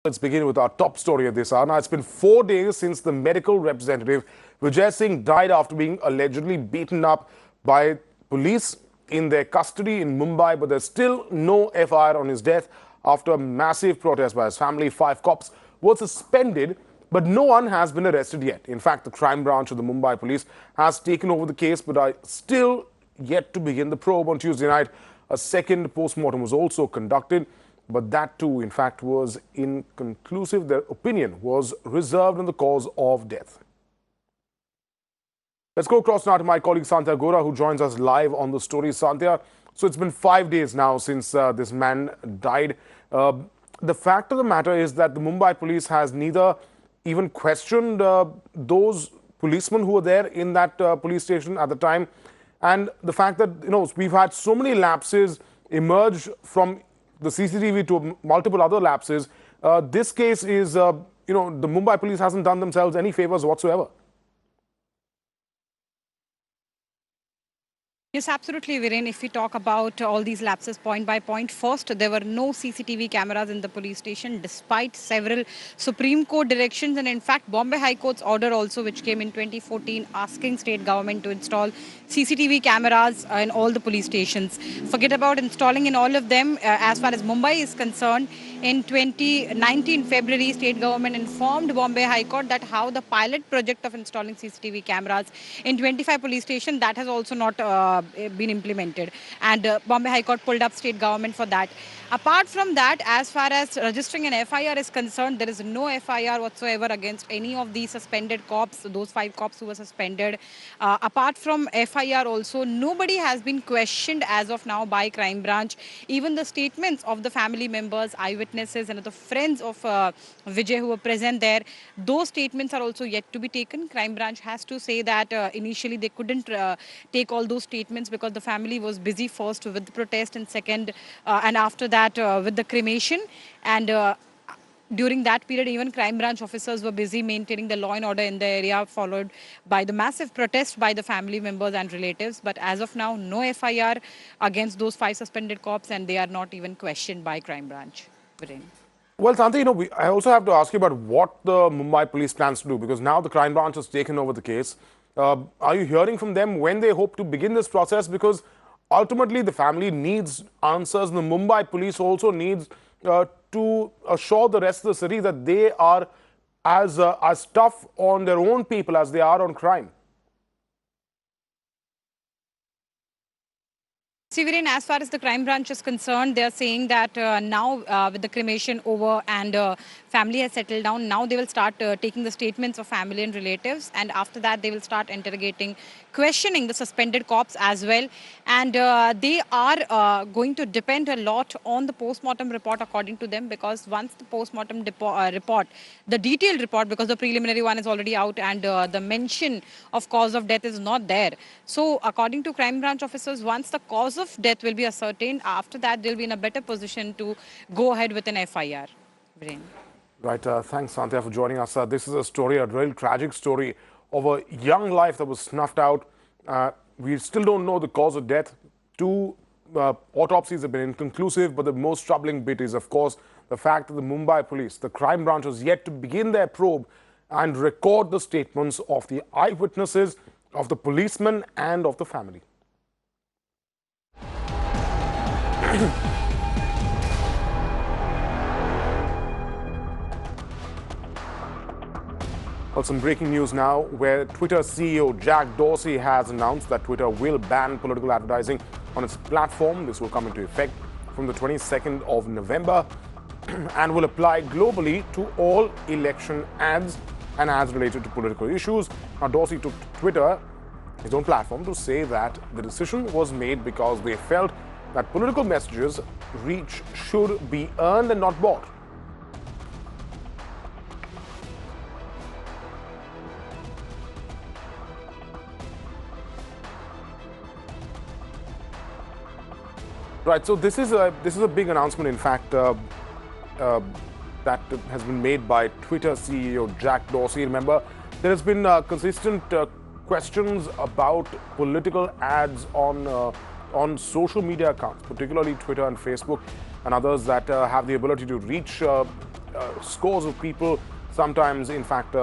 Let's begin with our top story of this hour. Now, it's been 4 days since the medical representative Vijay Singh died after being allegedly beaten up by police in their custody in Mumbai, but there's still no F.I.R on his death after a massive protest by his family. 5 cops were suspended, but no one has been arrested yet. In fact, the crime branch of the Mumbai police has taken over the case, but are still yet to begin the probe. On Tuesday night, a second post-mortem was also conducted, but that too, in fact, was inconclusive. Their opinion was reserved on the cause of death. Let's go across now to my colleague Santia Gora, who joins us live on the story. Santia, so it's been 5 days now since this man died. The fact of the matter is that the Mumbai police has neither even questioned those policemen who were there in that police station at the time, and the fact that we've had so many lapses emerge from the CCTV to multiple other lapses. This case is, the Mumbai police hasn't done themselves any favors whatsoever. Yes, absolutely, Viren. If we talk about all these lapses point by point, first, there were no CCTV cameras in the police station despite several Supreme Court directions, and in fact, Bombay High Court's order also, which came in 2014, asking state government to install CCTV cameras in all the police stations. Forget about installing in all of them. As far as Mumbai is concerned, in 2019 February, state government informed Bombay High Court that how the pilot project of installing CCTV cameras in 25 police stations, that has also not been implemented, and Bombay High Court pulled up state government for that. Apart from that, as far as registering an FIR is concerned, there is no FIR whatsoever against any of the suspended cops, those 5 cops who were suspended. Apart from FIR also, nobody has been questioned as of now by crime branch. Even the statements of the family members, eyewitnesses and the friends of Vijay who were present there, those statements are also yet to be taken. Crime branch has to say that initially they couldn't take all those statements because the family was busy first with the protest, and second and after that with the cremation, and during that period even crime branch officers were busy maintaining the law and order in the area, followed by the massive protest by the family members and relatives. But as of now, no FIR against those 5 suspended cops, and they are not even questioned by crime branch. Viren. Well, Santi, I also have to ask you about what the Mumbai police plans to do, because now the crime branch has taken over the case. Are you hearing from them when they hope to begin this process? Because ultimately the family needs answers, and the Mumbai police also needs to assure the rest of the city that they are as tough on their own people as they are on crime. Viren, as far as the crime branch is concerned, they are saying that now with the cremation over and family has settled down, now they will start taking the statements of family and relatives, and after that they will start interrogating, questioning the suspended cops as well. And they are going to depend a lot on the post-mortem report according to them, because once the post-mortem report, the detailed report, because the preliminary one is already out and the mention of cause of death is not there. So according to crime branch officers, once the cause of death will be ascertained, after that they'll be in a better position to go ahead with an FIR. Brain. Right, thanks Santia for joining us. This is a story, a real tragic story of a young life that was snuffed out. We still don't know the cause of death. 2 autopsies have been inconclusive, but the most troubling bit is, of course, the fact that the Mumbai police, the crime branch, was yet to begin their probe and record the statements of the eyewitnesses, of the policemen and of the family. Well, some breaking news now, where Twitter CEO Jack Dorsey has announced that Twitter will ban political advertising on its platform. This will come into effect from the 22nd of November and will apply globally to all election ads and ads related to political issues. Now, Dorsey took to Twitter, his own platform, to say that the decision was made because they felt that political messages reach should be earned and not bought. Right, so this is a big announcement, in fact, that has been made by Twitter CEO Jack Dorsey. Remember, there has been consistent questions about political ads on social media accounts, particularly Twitter and Facebook and others that have the ability to reach scores of people, sometimes, in fact,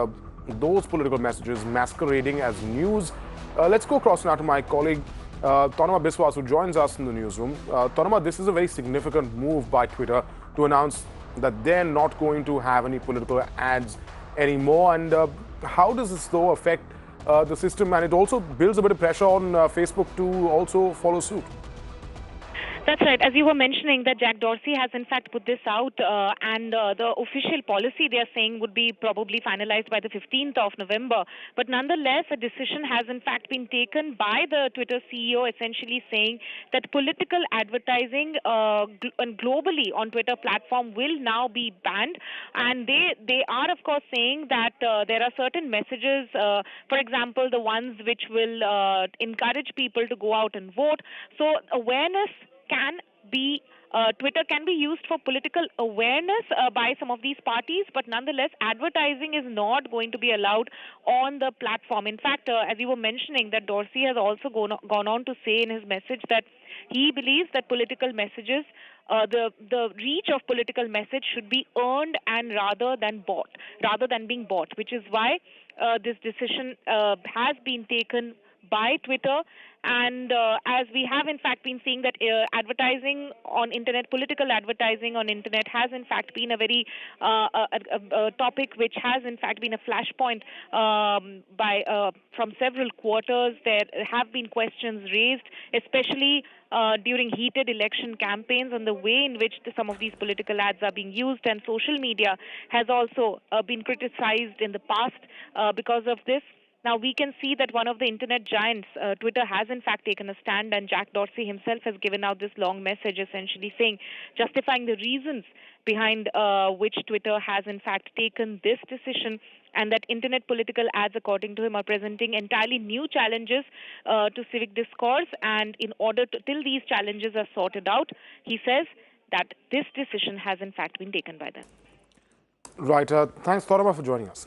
those political messages masquerading as news. Let's go across now to my colleague, Tanuma Biswas, who joins us in the newsroom. Tanuma, this is a very significant move by Twitter to announce that they're not going to have any political ads anymore. And how does this, though, affect the system? And it also builds a bit of pressure on Facebook to also follow suit. That's right. As you were mentioning, that Jack Dorsey has in fact put this out, and the official policy they are saying would be probably finalized by the 15th of November. But nonetheless, a decision has in fact been taken by the Twitter CEO, essentially saying that political advertising and globally on Twitter platform will now be banned. And they are of course saying that there are certain messages, for example, the ones which will encourage people to go out and vote. So awareness can be Twitter can be used for political awareness by some of these parties, but nonetheless, advertising is not going to be allowed on the platform. In fact, as you were mentioning, that Dorsey has also gone on to say in his message that he believes that political messages, the reach of political message should be earned and rather than being bought, which is why this decision has been taken by Twitter. And as we have in fact been seeing that advertising on internet, political advertising on internet has in fact been a very a topic which has in fact been a flashpoint from several quarters. There have been questions raised, especially during heated election campaigns, on the way in which some of these political ads are being used, and social media has also been criticized in the past because of this. Now, we can see that one of the internet giants, Twitter, has in fact taken a stand, and Jack Dorsey himself has given out this long message essentially saying, justifying the reasons behind which Twitter has in fact taken this decision, and that internet political ads, according to him, are presenting entirely new challenges to civic discourse. And in order to, till these challenges are sorted out, he says that this decision has in fact been taken by them. Right. Thanks, Thorama, for joining us.